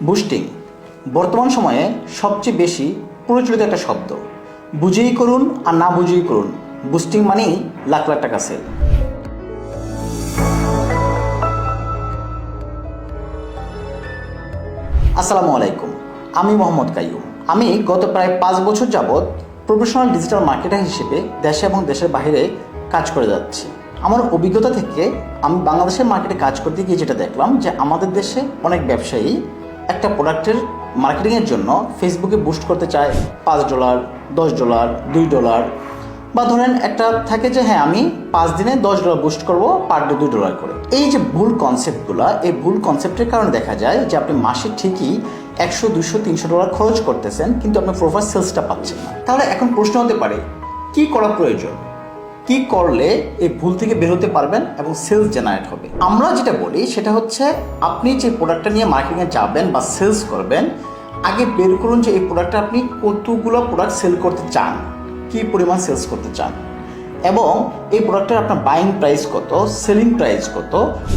Boosting বর্তমান সময়ে সবচেয়ে বেশি প্রচলিত একটা শব্দ। বুঝেই করুন আর না বুঝেই করুন, বুস্টিং মানেই লাখ লাখ টাকা সেল। আসসালামু আলাইকুম, আমি মোহাম্মদ কাইয়ুম। আমি গত প্রায় 5 বছর যাবৎ প্রফেশনাল ডিজিটাল মার্কেটার হিসেবে দেশে এবং দেশের বাইরে কাজ করে যাচ্ছি। আমার অভিজ্ঞতা থেকে আমি বাংলাদেশের মার্কেটে কাজ করতে গিয়ে যেটা দেখলাম যে আমাদের দেশে অনেক ব্যবসায়ী একটা প্রোডাক্টের মার্কেটিংয়ের জন্য ফেসবুকে বুস্ট করতে চায় $5, $10, $2, বা ধরেন একটা থাকে যে হ্যাঁ আমি 5 দিনে $10 বুস্ট করবো, পার ডে $2 করে। এই যে ভুল কনসেপ্টগুলো, এই ভুল কনসেপ্টের কারণে দেখা যায় যে আপনি মাসে ঠিকই $100, $200, $300 খরচ করতেছেন, কিন্তু আপনি প্রপার সেলসটা পাচ্ছেন না। তাহলে এখন প্রশ্ন হতে পারে কি করা প্রয়োজন, কি করলে এই ভুল থেকে বের হতে পারবেন এবং সেলস জেনারেট হবে। আমরা যেটা বলি সেটা হচ্ছে আপনি যে প্রোডাক্টটা নিয়ে মার্কেটিংয়ে যাবেন বা সেলস করবেন, আগে বের করুন যে এই প্রোডাক্টটা আপনি কতগুলো প্রোডাক্ট সেল করতে চান, কি পরিমাণ সেলস করতে চান, এবং এই প্রোডাক্টের আপনার বাইং প্রাইস কত, সেলিং প্রাইস কত,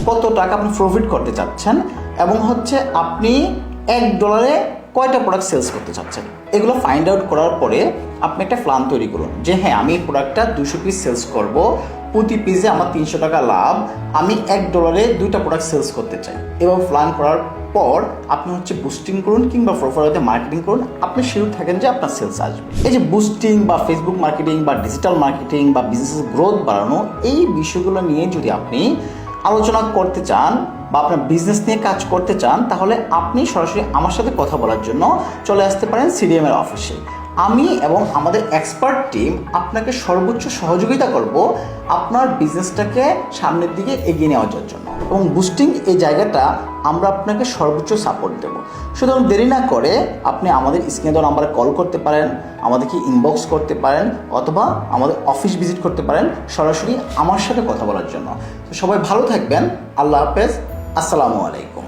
কত টাকা আপনি প্রফিট করতে চাচ্ছেন, এবং হচ্ছে আপনি $1 কয়টা প্রোডাক্ট সেলস করতে চাচ্ছেন। এগুলো ফাইন্ড আউট করার পরে আপনি একটা প্ল্যান তৈরি করুন যে হ্যাঁ আমি এই প্রোডাক্টটা 200 পিস সেলস করব, প্রতি পিসে আমার $300 লাভ, আমি $1 2টা প্রোডাক্ট সেলস করতে চাই। এবং প্ল্যান করার পর আপনি হচ্ছে বুস্টিং করুন কিংবা প্রোফাইলে মার্কেটিং করুন, আপনি শিওর থাকেন যে আপনার সেলস আসবে। এই যে বুস্টিং বা ফেসবুক মার্কেটিং বা ডিজিটাল মার্কেটিং বা বিজনেসের গ্রোথ বাড়ানো, এই বিষয়গুলো নিয়ে যদি আপনি আলোচনা করতে চান বা আপনার বিজনেস নিয়ে কাজ করতে চান, তাহলে আপনি সরাসরি আমার সাথে কথা বলার জন্য চলে আসতে পারেন সিডিএমের অফিসে। আমি এবং আমাদের এক্সপার্ট টিম আপনাকে সর্বোচ্চ সহযোগিতা করব আপনার বিজনেসটাকে সামনের দিকে এগিয়ে নেওয়ার জন্য, এবং বুস্টিং এই জায়গাটা আমরা আপনাকে সর্বোচ্চ সাপোর্ট দেব। সুতরাং দেরি না করে আপনি আমাদের স্ক্রিনে দেওয়া নাম্বারে কল করতে পারেন, আমাদেরকে ইনবক্স করতে পারেন, অথবা আমাদের অফিস ভিজিট করতে পারেন সরাসরি আমার সাথে কথা বলার জন্য। তো সবাই ভালো থাকবেন, আল্লাহ হাফেজ, আসসালামু আলাইকুম।